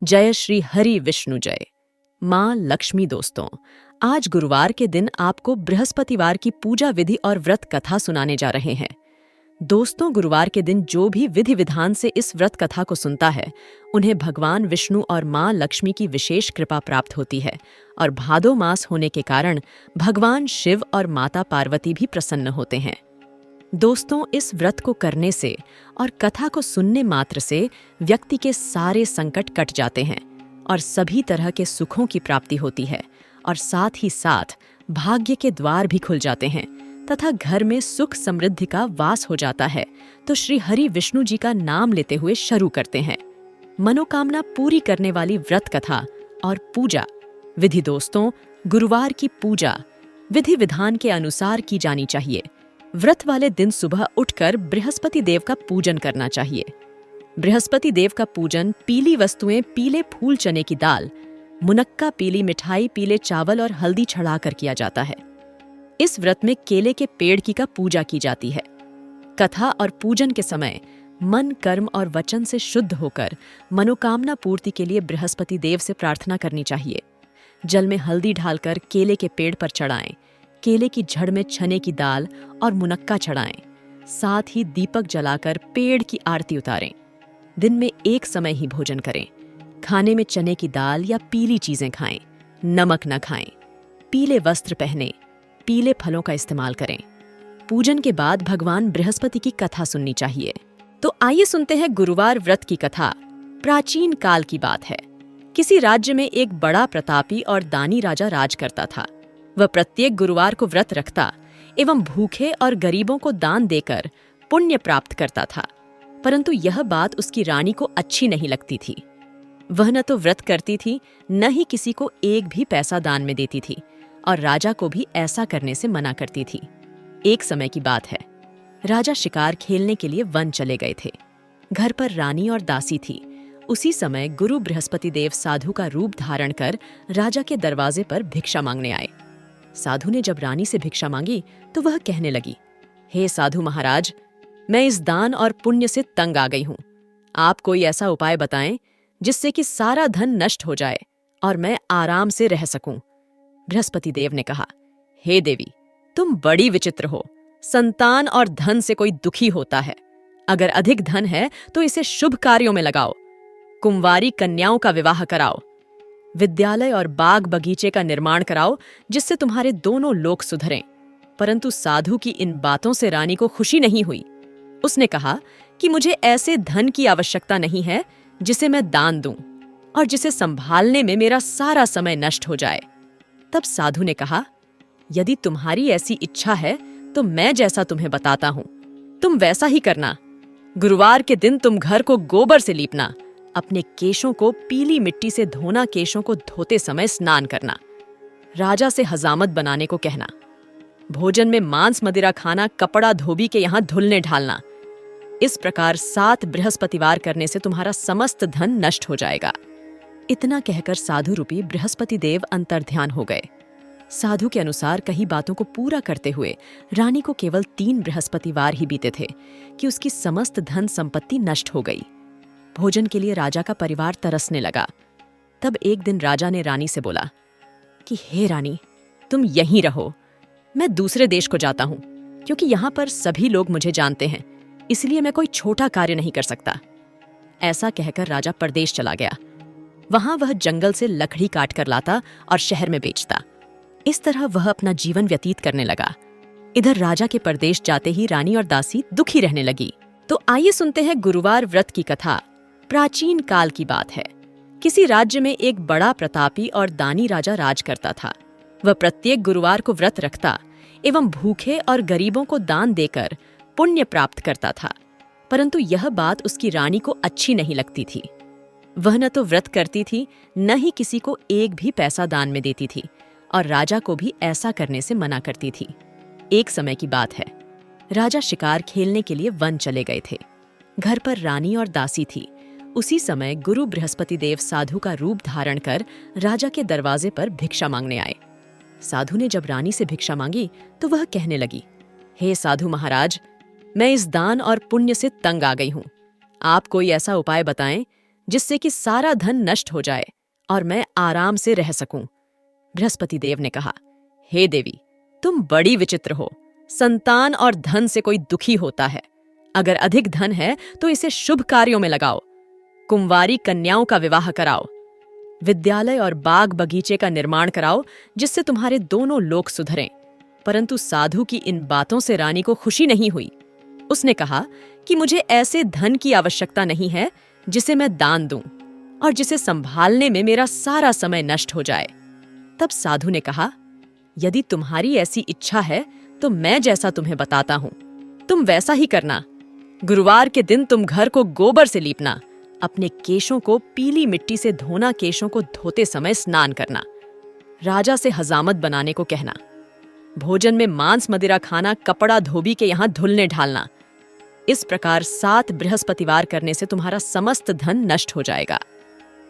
जय श्री हरि विष्णु जय। माँ लक्ष्मी दोस्तों, आज गुरुवार के दिन आपको बृहस्पतिवार की पूजा विधि और व्रत कथा सुनाने जा रहे हैं। दोस्तों, गुरुवार के दिन जो भी विधि विधान से इस व्रत कथा को सुनता है, उन्हें भगवान विष्णु और माँ लक्ष्मी की विशेष कृपा प्राप्त होती है और भादो मास होने के कारण भगवान शिव और माता पार्वती भी प्रसन्न होते हैं। दोस्तों, इस व्रत को करने से और कथा को सुनने मात्र से व्यक्ति के सारे संकट कट जाते हैं और सभी तरह के सुखों की प्राप्ति होती है और साथ ही साथ भाग्य के द्वार भी खुल जाते हैं तथा घर में सुख समृद्धि का वास हो जाता है। तो श्री हरि विष्णु जी का नाम लेते हुए शुरू करते हैं। मनोकामना पूरी करने वाली व्रत कथा और पूजा विधि। दोस्तों, गुरुवार की पूजा विधि विधान के अनुसार की जानी चाहिए। व्रत वाले दिन सुबह उठकर बृहस्पति देव का पूजन करना चाहिए। बृहस्पति देव का पूजन पीली वस्तुएं, पीले फूल, चने की दाल, मुनक्का, पीली मिठाई, पीले चावल और हल्दी चढ़ाकर किया जाता है। इस व्रत में केले के पेड़ की का पूजा की जाती है। कथा और पूजन के समय मन, कर्म और वचन से शुद्ध होकर मनोकामना पूर्ति के लिए बृहस्पति देव से प्रार्थना करनी चाहिए। जल में हल्दी डालकर केले के पेड़ पर चढ़ाएं। केले की जड़ में चने की दाल और मुनक्का चढ़ाएं। साथ ही दीपक जलाकर पेड़ की आरती उतारें। दिन में एक समय ही भोजन करें। खाने में चने की दाल या पीली चीजें खाएं। नमक न खाएं। पीले वस्त्र पहनें। पीले फलों का इस्तेमाल करें। पूजन के बाद भगवान बृहस्पति की कथा सुननी चाहिए। तो आइए सुनते हैं गुरुवार व्रत की कथा। प्राचीन काल की बात है। किसी राज्य में एक बड़ा प्रतापी और दानी राजा राज करता था। वह प्रत्येक गुरुवार को व्रत रखता एवं भूखे और गरीबों को दान देकर पुण्य प्राप्त करता था। परंतु यह बात उसकी रानी को अच्छी नहीं लगती थी। वह न तो व्रत करती थी, न ही किसी को एक भी पैसा दान में देती थी और राजा को भी ऐसा करने से मना करती थी। एक समय की बात है। राजा शिकार खेलने के लिए वन चले गए थे। घर पर रानी और दासी थी। उसी समय गुरु बृहस्पति देव साधु का रूप धारण कर राजा के दरवाजे पर भिक्षा मांगने आए। साधु ने जब रानी से भिक्षा मांगी तो वह कहने लगी, हे साधु महाराज, मैं इस दान और पुण्य से तंग आ गई हूं। आप कोई ऐसा उपाय बताएं जिससे कि सारा धन नष्ट हो जाए और मैं आराम से रह सकूं। बृहस्पति देव ने कहा, हे देवी, तुम बड़ी विचित्र हो। संतान और धन से कोई दुखी होता है। अगर अधिक धन है तो इसे शुभ कार्यों में लगाओ। कुंवारी कन्याओं का विवाह कराओ। विद्यालय और बाग बगीचे का निर्माण कराओ जिससे तुम्हारे दोनों लोक सुधरें। परंतु साधु की इन बातों से रानी को खुशी नहीं हुई। उसने कहा कि मुझे ऐसे धन की आवश्यकता नहीं है जिसे मैं दान दूं और जिसे संभालने में मेरा सारा समय नष्ट हो जाए। तब साधु ने कहा, यदि तुम्हारी ऐसी इच्छा है तो मैं जैसा तुम्हें बताता हूं, तुम वैसा ही करना। गुरुवार के दिन तुम घर को गोबर से लीपना, अपने केशों को पीली मिट्टी से धोना, केशों को धोते समय स्नान करना, राजा से हजामत बनाने को कहना, भोजन में मांस मदिरा खाना, कपड़ा धोबी के यहाँ धुलने ढालना। इस प्रकार 7 बृहस्पतिवार करने से तुम्हारा समस्त धन नष्ट हो जाएगा। इतना कहकर साधु रूपी बृहस्पति देव अंतर्ध्यान हो गए। साधु के अनुसार कही बातों को पूरा करते हुए रानी को केवल 3 बृहस्पतिवार ही बीते थे कि उसकी समस्त धन संपत्ति नष्ट हो गई। भोजन के लिए राजा का परिवार तरसने लगा। तब एक दिन राजा ने रानी से बोला कि हे रानी, तुम यहीं रहो, मैं दूसरे देश को जाता हूं, क्योंकि यहाँ पर सभी लोग मुझे जानते हैं, इसलिए मैं कोई छोटा कार्य नहीं कर सकता। ऐसा कहकर राजा परदेश चला गया। वहां वह जंगल से लकड़ी काट कर लाता और शहर में बेचता। इस तरह वह अपना जीवन व्यतीत करने लगा। इधर राजा के परदेश जाते ही रानी और दासी दुखी रहने लगी। तो आइए सुनते हैं गुरुवार व्रत की कथा। प्राचीन काल की बात है। किसी राज्य में एक बड़ा प्रतापी और दानी राजा राज करता था। वह प्रत्येक गुरुवार को व्रत रखता एवं भूखे और गरीबों को दान देकर पुण्य प्राप्त करता था। परंतु यह बात उसकी रानी को अच्छी नहीं लगती थी। वह न तो व्रत करती थी, न ही किसी को एक भी पैसा दान में देती थी और राजा को भी ऐसा करने से मना करती थी। एक समय की बात है। राजा शिकार खेलने के लिए वन चले गए थे। घर पर रानी और दासी थी। उसी समय गुरु बृहस्पति देव साधु का रूप धारण कर राजा के दरवाजे पर भिक्षा मांगने आए। साधु ने जब रानी से भिक्षा मांगी तो वह कहने लगी, हे साधु महाराज, मैं इस दान और पुण्य से तंग आ गई हूं। आप कोई ऐसा उपाय बताएं जिससे कि सारा धन नष्ट हो जाए और मैं आराम से रह सकूं। बृहस्पति देव ने कहा, हे देवी, तुम बड़ी विचित्र हो। संतान और धन से कोई दुखी होता है। अगर अधिक धन है तो इसे शुभ कार्यों में लगाओ। कुंवारी कन्याओं का विवाह कराओ। विद्यालय और बाग बगीचे का निर्माण कराओ, जिससे तुम्हारे दोनों लोक सुधरें। परंतु साधु की इन बातों से रानी को खुशी नहीं हुई। उसने कहा कि मुझे ऐसे धन की आवश्यकता नहीं है जिसे मैं दान दूं और जिसे संभालने में मेरा सारा समय नष्ट हो जाए। तब साधु ने कहा, यदि तुम्हारी ऐसी इच्छा है तो मैं जैसा तुम्हें बताता हूं, तुम वैसा ही करना। गुरुवार के दिन तुम घर को गोबर से लीपना, अपने केशों को पीली मिट्टी से धोना, केशों को धोते समय स्नान करना, राजा से हजामत बनाने को कहना, भोजन में मांस मदिरा खाना, कपड़ा धोबी के यहाँ धुलने ढालना। इस प्रकार 7 बृहस्पतिवार करने से तुम्हारा समस्त धन नष्ट हो जाएगा।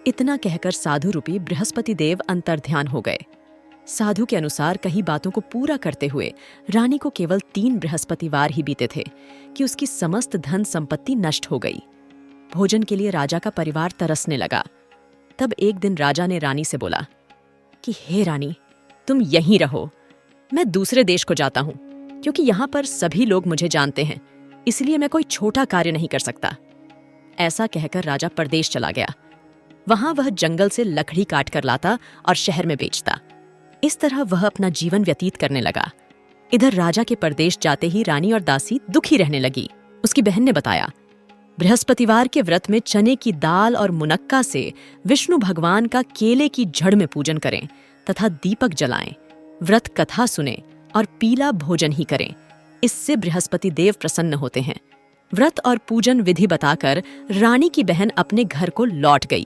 इतना कहकर साधु रूपी बृहस्पति देव अंतर्ध्यान हो गए। साधु के अनुसार कई बातों को पूरा करते हुए रानी को केवल 3 बृहस्पतिवार ही बीते थे कि उसकी समस्त धन संपत्ति नष्ट हो गई। भोजन के लिए राजा का परिवार तरसने लगा। तब एक दिन राजा ने रानी से बोला कि हे रानी, तुम यहीं रहो, मैं दूसरे देश को जाता हूं, क्योंकि यहाँ पर सभी लोग मुझे जानते हैं, इसलिए मैं कोई छोटा कार्य नहीं कर सकता। ऐसा कहकर राजा परदेश चला गया। वहां वह जंगल से लकड़ी काट कर लाता और शहर में बेचता। इस तरह वह अपना जीवन व्यतीत करने लगा। इधर राजा के परदेश जाते ही रानी और दासी दुखी रहने लगी। उसकी बहन ने बताया, बृहस्पतिवार के व्रत में चने की दाल और मुनक्का से विष्णु भगवान का केले की जड़ में पूजन करें तथा दीपक जलाएं, व्रत कथा सुने और पीला भोजन ही करें। इससे बृहस्पति देव प्रसन्न होते हैं। व्रत और पूजन विधि बताकर रानी की बहन अपने घर को लौट गई।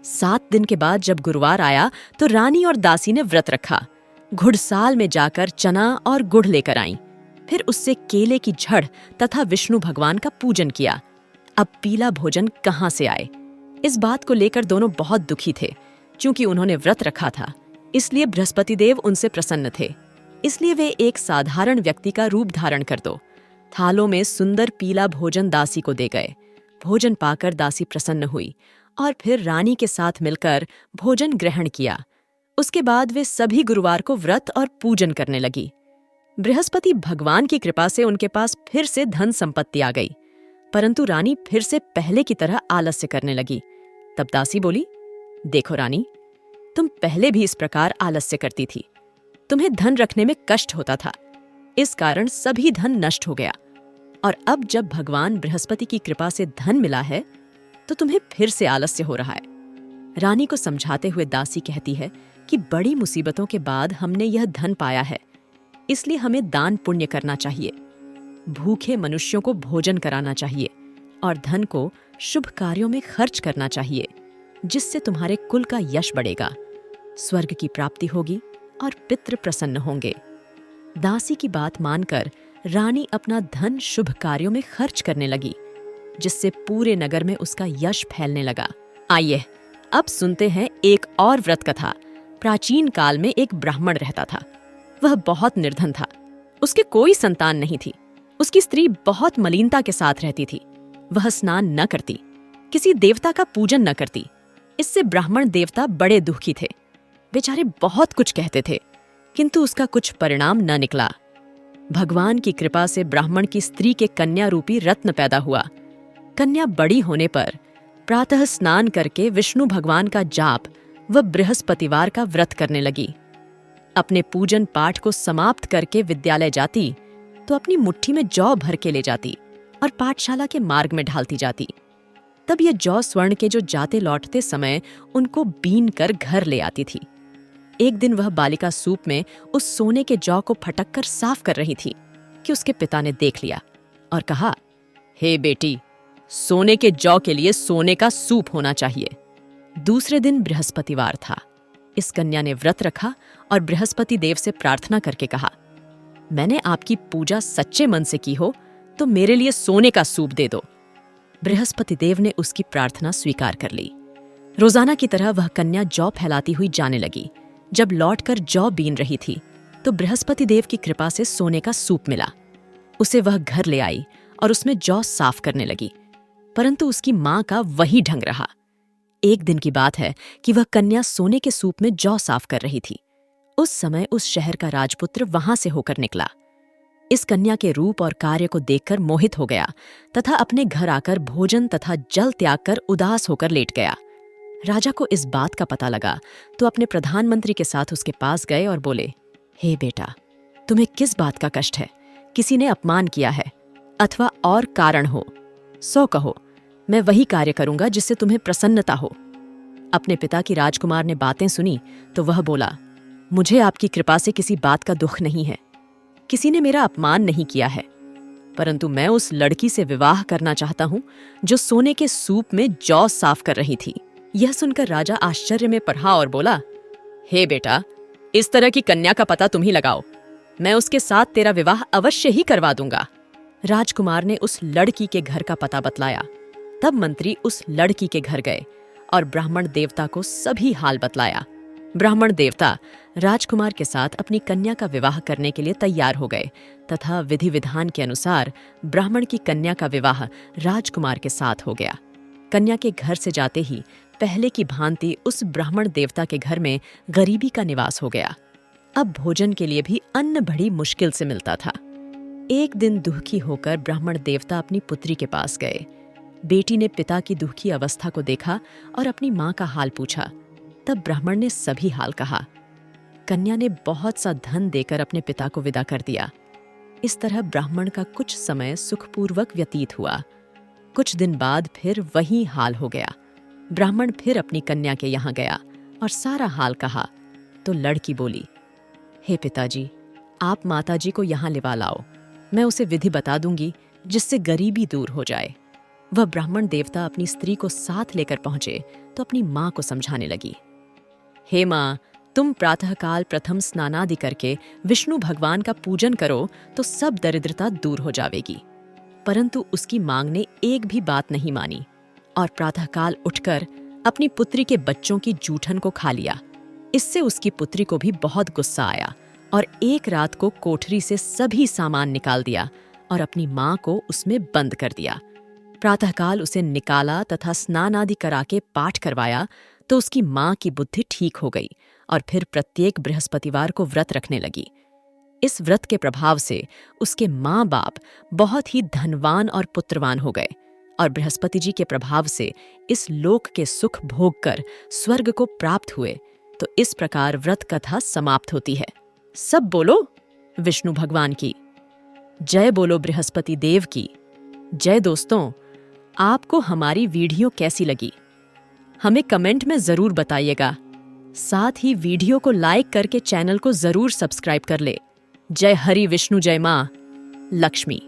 7 दिन के बाद जब गुरुवार आया तो रानी और दासी ने व्रत रखा। घुड़साल में जाकर चना और गुड़ लेकर आईं। फिर उससे केले की जड़ तथा विष्णु भगवान का पूजन किया। अब पीला भोजन कहाँ से आए? इस बात को लेकर दोनों बहुत दुखी थे। क्योंकि उन्होंने व्रत रखा था, इसलिए बृहस्पति देव उनसे प्रसन्न थे। इसलिए वे एक साधारण व्यक्ति का रूप धारण कर दो थालों में सुंदर पीला भोजन दासी को दे गए। भोजन पाकर दासी प्रसन्न हुई और फिर रानी के साथ मिलकर भोजन ग्रहण किया। उसके बाद वे सभी गुरुवार को व्रत और पूजन करने लगी। बृहस्पति भगवान की कृपा से उनके पास फिर से धन संपत्ति आ गई, परंतु रानी फिर से पहले की तरह आलस्य करने लगी। तब दासी बोली, देखो रानी, तुम पहले भी इस प्रकार आलस्य करती थी। तुम्हें धन रखने में कष्ट होता था, इस कारण सभी धन नष्ट हो गया। और अब जब भगवान बृहस्पति की कृपा से धन मिला है तो तुम्हें फिर से आलस्य हो रहा है। रानी को समझाते हुए दासी कहती है कि बड़ी मुसीबतों के बाद हमने यह धन पाया है, इसलिए हमें दान पुण्य करना चाहिए। भूखे मनुष्यों को भोजन कराना चाहिए और धन को शुभ कार्यों में खर्च करना चाहिए, जिससे तुम्हारे कुल का यश बढ़ेगा, स्वर्ग की प्राप्ति होगी और पितृ प्रसन्न होंगे। दासी की बात मानकर रानी अपना धन शुभ कार्यों में खर्च करने लगी, जिससे पूरे नगर में उसका यश फैलने लगा। आइए अब सुनते हैं एक और व्रत कथा। प्राचीन काल में एक ब्राह्मण रहता था। वह बहुत निर्धन था। उसके कोई संतान नहीं थी। उसकी स्त्री बहुत मलिनता के साथ रहती थी। वह स्नान न करती, किसी देवता का पूजन न करती। इससे ब्राह्मण देवता बड़े दुखी थे। बेचारे बहुत कुछ कहते थे, किंतु उसका कुछ परिणाम न निकला। भगवान की कृपा से ब्राह्मण की स्त्री के कन्या रूपी रत्न पैदा हुआ। कन्या बड़ी होने पर प्रातः स्नान करके विष्णु भगवान का जाप व बृहस्पतिवार का व्रत करने लगी। अपने पूजन पाठ को समाप्त करके विद्यालय जाती तो अपनी मुट्ठी में जौ भर के ले जाती और पाठशाला के मार्ग में ढालती जाती। तब यह जौ स्वर्ण के जो जाते लौटते समय उनको बीन कर घर ले आती थी। एक दिन वह बालिका सूप में उस सोने के जौ को फटक कर साफ कर रही थी कि उसके पिता ने देख लिया और कहा, हे बेटी, सोने के जौ के लिए सोने का सूप होना चाहिए। दूसरे दिन बृहस्पतिवार था। इस कन्या ने व्रत रखा और बृहस्पति देव से प्रार्थना करके कहा, मैंने आपकी पूजा सच्चे मन से की हो तो मेरे लिए सोने का सूप दे दो। बृहस्पति देव ने उसकी प्रार्थना स्वीकार कर ली। रोजाना की तरह वह कन्या जौ फैलाती हुई जाने लगी। जब लौटकर जौ बीन रही थी तो बृहस्पति देव की कृपा से सोने का सूप मिला। उसे वह घर ले आई और उसमें जौ साफ करने लगी, परंतु उसकी मां का वही ढंग रहा। एक दिन की बात है कि वह कन्या सोने के सूप में जौ साफ कर रही थी। उस समय उस शहर का राजपुत्र वहां से होकर निकला। इस कन्या के रूप और कार्य को देखकर मोहित हो गया तथा अपने घर आकर भोजन तथा जल त्याग कर उदास होकर लेट गया। राजा को इस बात का पता लगा तो अपने प्रधानमंत्री के साथ उसके पास गए और बोले, हे बेटा, तुम्हें किस बात का कष्ट है? किसी ने अपमान किया है अथवा और कारण हो, सो कहो, मैं वही कार्य करूंगा जिससे तुम्हें प्रसन्नता हो। अपने पिता की राजकुमार ने बातें सुनी तो वह बोला, मुझे आपकी कृपा से किसी बात का दुख नहीं है। किसी ने मेरा अपमान नहीं किया है, परंतु मैं उस लड़की से विवाह करना चाहता हूं जो सोने के सूप में जौ साफ कर रही थी। यह सुनकर राजा आश्चर्य में पड़ा और बोला, हे बेटा, इस तरह की कन्या का पता तुम ही लगाओ, मैं उसके साथ तेरा विवाह अवश्य ही करवा दूंगा। राजकुमार ने उस लड़की के घर का पता बतलाया। तब मंत्री उस लड़की के घर गए और ब्राह्मण देवता को सभी हाल बतलाया। ब्राह्मण देवता राजकुमार के साथ अपनी कन्या का विवाह करने के लिए तैयार हो गए तथा विधि विधान के अनुसार ब्राह्मण की कन्या का विवाह राजकुमार के साथ हो गया। कन्या के घर से जाते ही पहले की भांति उस ब्राह्मण देवता के घर में गरीबी का निवास हो गया। अब भोजन के लिए भी अन्न बड़ी मुश्किल से मिलता था। एक दिन दुखी होकर ब्राह्मण देवता अपनी पुत्री के पास गए। बेटी ने पिता की दुखी अवस्था को देखा और अपनी माँ का हाल पूछा। तब ब्राह्मण ने सभी हाल कहा। कन्या ने बहुत सा धन देकर अपने पिता को विदा कर दिया। इस तरह ब्राह्मण का कुछ समय सुखपूर्वक व्यतीत हुआ। कुछ दिन बाद फिर वही हाल हो गया। ब्राह्मण फिर अपनी कन्या के यहाँ गया और सारा हाल कहा तो लड़की बोली, हे पिताजी, आप माताजी को यहाँ लिवा लाओ, मैं उसे विधि बता दूंगी जिससे गरीबी दूर हो जाए। वह ब्राह्मण देवता अपनी स्त्री को साथ लेकर पहुंचे तो अपनी माँ को समझाने लगी, हे माँ, तुम प्रातःकाल प्रथम स्नानादि करके विष्णु भगवान का पूजन करो तो सब दरिद्रता दूर हो जाएगी। परंतु उसकी मांग ने एक भी बात नहीं मानी और प्रातःकाल उठकर अपनी पुत्री के बच्चों की जूठन को खा लिया। इससे उसकी पुत्री को भी बहुत गुस्सा आया और एक रात को कोठरी से सभी सामान निकाल दिया और अपनी माँ को उसमें बंद कर दिया। प्रातःकाल उसे निकाला तथा स्नान आदि करा के पाठ करवाया तो उसकी माँ की बुद्धि ठीक हो गई और फिर प्रत्येक बृहस्पतिवार को व्रत रखने लगी। इस व्रत के प्रभाव से उसके माँ बाप बहुत ही धनवान और पुत्रवान हो गए और बृहस्पति जी के प्रभाव से इस लोक के सुख भोग कर स्वर्ग को प्राप्त हुए। तो इस प्रकार व्रत कथा समाप्त होती है। सब बोलो विष्णु भगवान की जय, बोलो बृहस्पति देव की जय। दोस्तों, आपको हमारी वीडियो कैसी लगी हमें कमेंट में जरूर बताइएगा। साथ ही वीडियो को लाइक करके चैनल को जरूर सब्सक्राइब कर ले। जय हरि विष्णु, जय मां लक्ष्मी।